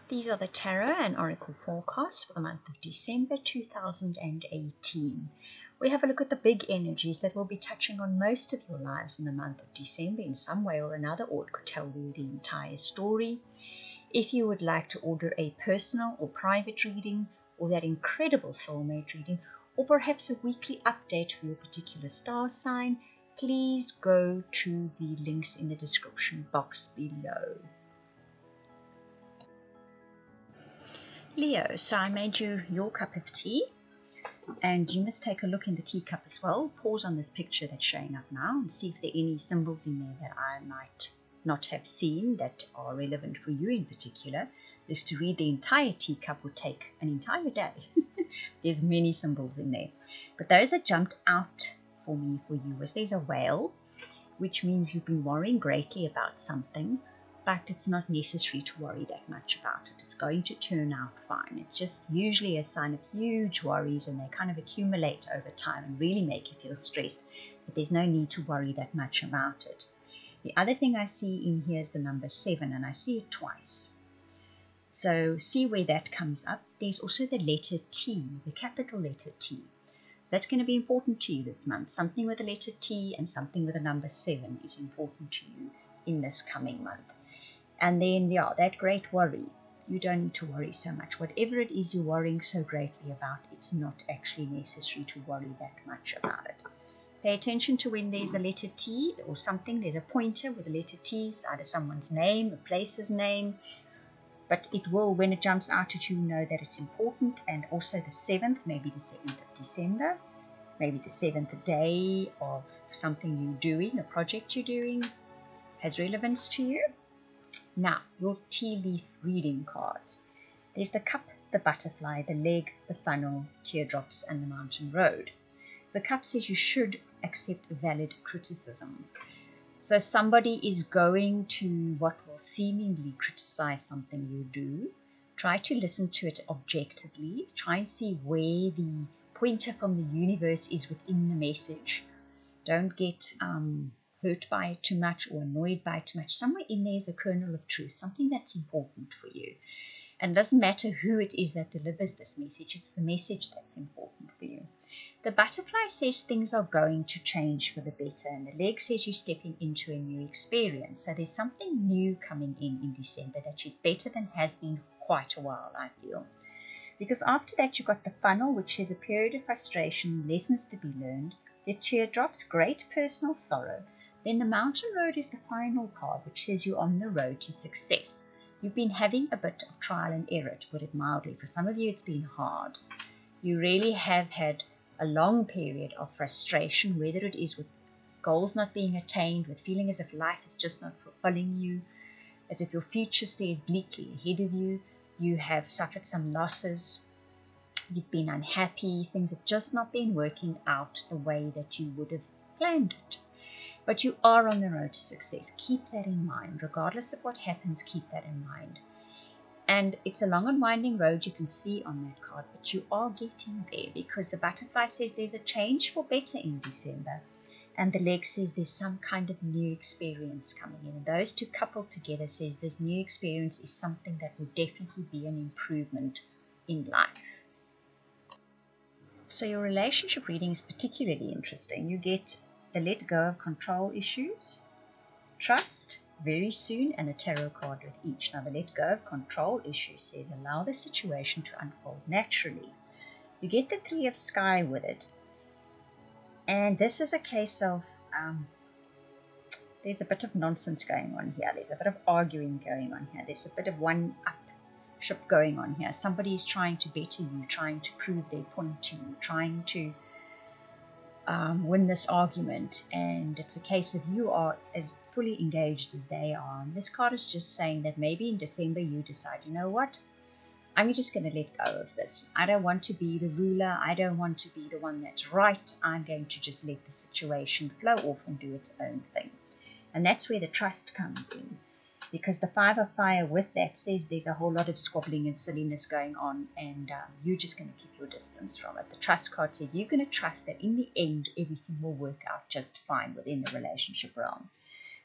These are the Tarot and Oracle forecasts for the month of December 2018. We have a look at the big energies that will be touching on most of your lives in the month of December in some way or another, or it could tell you the entire story. If you would like to order a personal or private reading, or that incredible soulmate reading, or perhaps a weekly update for your particular star sign, please go to the links in the description box below. Leo, so I made you your cup of tea, and you must take a look in the teacup as well. Pause on this picture that's showing up now and see if there are any symbols in there that I might not have seen that are relevant for you in particular. Because to read the entire teacup would take an entire day. There's many symbols in there. But those that jumped out for me for you was there's a whale, which means you've been worrying greatly about something, but it's not necessary to worry that much about it. It's going to turn out fine. It's just usually a sign of huge worries, and they kind of accumulate over time and really make you feel stressed, but there's no need to worry that much about it. The other thing I see in here is the number 7, and I see it twice. So see where that comes up. There's also the letter T, the capital letter T. That's going to be important to you this month. Something with the letter T and something with the number 7 is important to you in this coming month. And then, yeah, that great worry. You don't need to worry so much. Whatever it is you're worrying so greatly about, it's not actually necessary to worry that much about it. Pay attention to when there's a letter T or something. There's a pointer with a letter T. It's either someone's name, a place's name. But it will, when it jumps out at you, know that it's important. And also the 7th, maybe the 7th of December. Maybe the 7th day of something you're doing, a project you're doing, has relevance to you. Now, your tea leaf reading cards. There's the cup, the butterfly, the leg, the funnel, teardrops, and the mountain road. The cup says you should accept valid criticism. So somebody is going to what will seemingly criticize something you do. Try to listen to it objectively. Try and see where the pointer from the universe is within the message. Don't get hurt by it too much or annoyed by it too much. Somewhere in there is a kernel of truth, something that's important for you. And it doesn't matter who it is that delivers this message, it's the message that's important for you. The butterfly says things are going to change for the better, and the leg says you're stepping into a new experience. So there's something new coming in December that is better than has been for quite a while, I feel. Because after that you've got the funnel, which is a period of frustration, lessons to be learned. The teardrops, great personal sorrow. Then the mountain road is the final card, which says you're on the road to success. You've been having a bit of trial and error, to put it mildly. For some of you, it's been hard. You really have had a long period of frustration, whether it is with goals not being attained, with feeling as if life is just not fulfilling you, as if your future stares bleakly ahead of you. You have suffered some losses. You've been unhappy. Things have just not been working out the way that you would have planned it. But you are on the road to success. Keep that in mind. Regardless of what happens, keep that in mind. And it's a long and winding road you can see on that card, but you are getting there, because the butterfly says there's a change for better in December. And the leg says there's some kind of new experience coming in. And those two coupled together says this new experience is something that will definitely be an improvement in life. So your relationship reading is particularly interesting. You get the let go of control issues, trust very soon, and a tarot card with each. Now the let go of control issues says allow the situation to unfold naturally. You get the 3 of sky with it, and this is a case of there's a bit of nonsense going on here. There's a bit of arguing going on here. There's a bit of one-upship going on here. Somebody is trying to better you, trying to prove their point to you, trying to win this argument, and it's a case of you are as fully engaged as they are. And this card is just saying that maybe in December you decide, you know what, I'm just going to let go of this. I don't want to be the ruler. I don't want to be the one that's right. I'm going to just let the situation flow off and do its own thing. And that's where the trust comes in. Because the 5 of fire with that says there's a whole lot of squabbling and silliness going on, and you're just going to keep your distance from it. The trust card says you're going to trust that in the end everything will work out just fine within the relationship realm.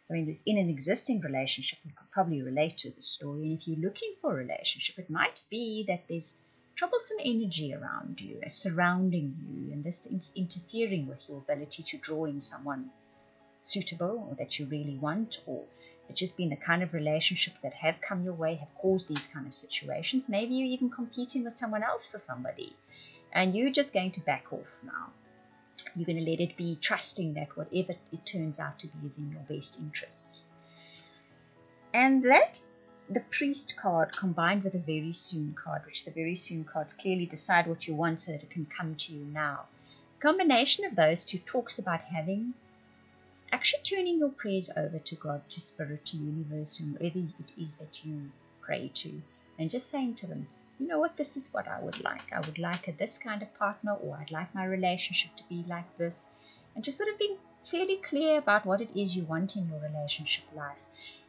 So in an existing relationship, you could probably relate to the story. And if you're looking for a relationship, it might be that there's troublesome energy around you, surrounding you, and this is interfering with your ability to draw in someone suitable or that you really want, or it's just been the kind of relationships that have come your way have caused these kind of situations. Maybe you're even competing with someone else for somebody, and you're just going to back off now. You're going to let it be, trusting that whatever it turns out to be is in your best interests. And that, the priest card combined with the very soon card, which the very soon cards clearly decide what you want so that it can come to you now. The combination of those two talks about actually turning your prayers over to God, to Spirit, to universe, whoever it is that you pray to, and just saying to them, you know what, this is what I would like. I would like this kind of partner, or I'd like my relationship to be like this. And just sort of being fairly clear about what it is you want in your relationship life.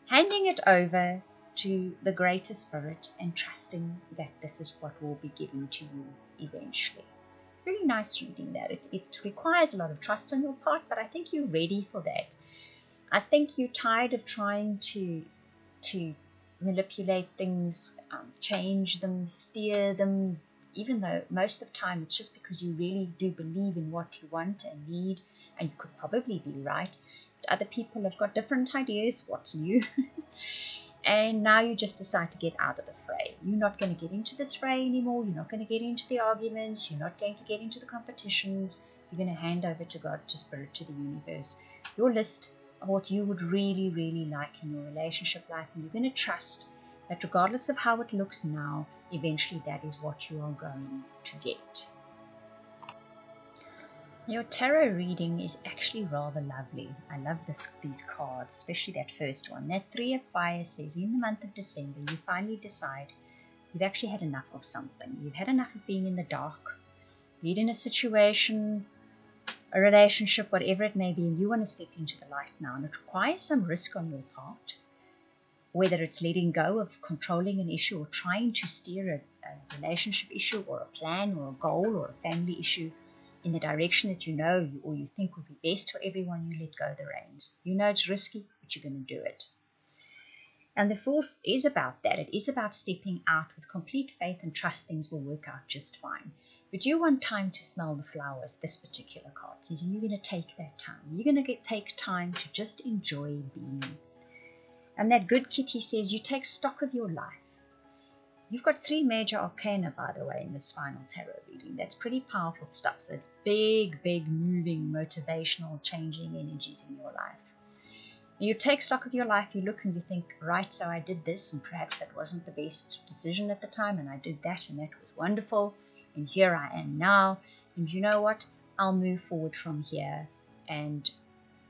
Handing it over to the greater Spirit and trusting that this is what will be given to you eventually. Really nice reading that. It requires a lot of trust on your part, but I think you're ready for that. I think you're tired of trying to manipulate things, change them, steer them, even though most of the time it's just because you really do believe in what you want and need, and you could probably be right. But other people have got different ideas, what's new? And now you just decide to get out of the fray. You're not going to get into this fray anymore. You're not going to get into the arguments. You're not going to get into the competitions. You're going to hand over to God, to Spirit, to the universe, your list of what you would really, really like in your relationship life. And you're going to trust that regardless of how it looks now, eventually that is what you are going to get. Your tarot reading is actually rather lovely. I love these cards, especially that first one. That 3 of Fire says, in the month of December, you finally decide you've actually had enough of something. You've had enough of being in the dark. Be it in a situation, a relationship, whatever it may be, and you want to step into the light now. And it requires some risk on your part, whether it's letting go of controlling an issue or trying to steer a relationship issue or a plan or a goal or a family issue in the direction that you know or you think would be best for everyone. You let go the reins. You know it's risky, but you're going to do it. And the Fool is about that. It is about stepping out with complete faith and trust things will work out just fine. But you want time to smell the flowers, this particular card says, and you're going to take that time. You're going to take time to just enjoy being. And that good kitty says you take stock of your life. You've got 3 major arcana, by the way, in this final tarot reading. That's pretty powerful stuff. So it's big, big, moving, motivational, changing energies in your life. You take stock of your life, you look and you think, right, so I did this, and perhaps that wasn't the best decision at the time, and I did that, and that was wonderful, and here I am now, and you know what? I'll move forward from here, and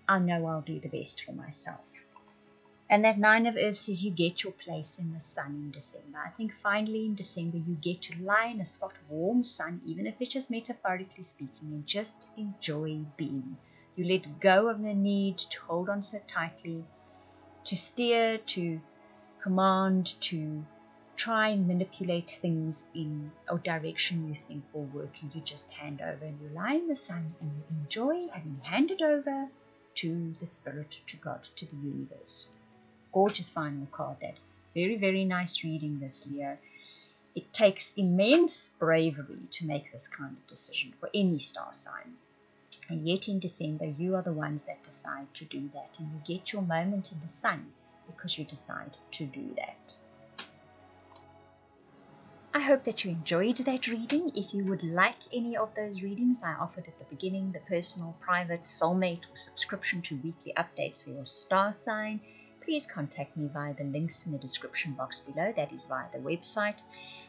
I know I'll do the best for myself. And that 9 of Earth says you get your place in the sun in December. I think finally in December you get to lie in a spot of warm sun, even if it's just metaphorically speaking, and just enjoy being. You let go of the need to hold on so tightly, to steer, to command, to try and manipulate things in a direction you think will work, and you just hand over and you lie in the sun and you enjoy having handed over to the Spirit, to God, to the universe. Gorgeous final card, that. Very, very nice reading this, Leo. It takes immense bravery to make this kind of decision for any star sign. And yet in December, you are the ones that decide to do that. And you get your moment in the sun because you decide to do that. I hope that you enjoyed that reading. If you would like any of those readings I offered at the beginning, the personal, private, soulmate, or subscription to weekly updates for your star sign, please contact me via the links in the description box below. That is via the website.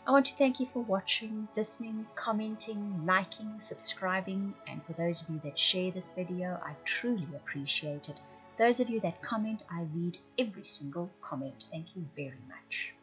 I want to thank you for watching, listening, commenting, liking, subscribing, and for those of you that share this video, I truly appreciate it. Those of you that comment, I read every single comment. Thank you very much.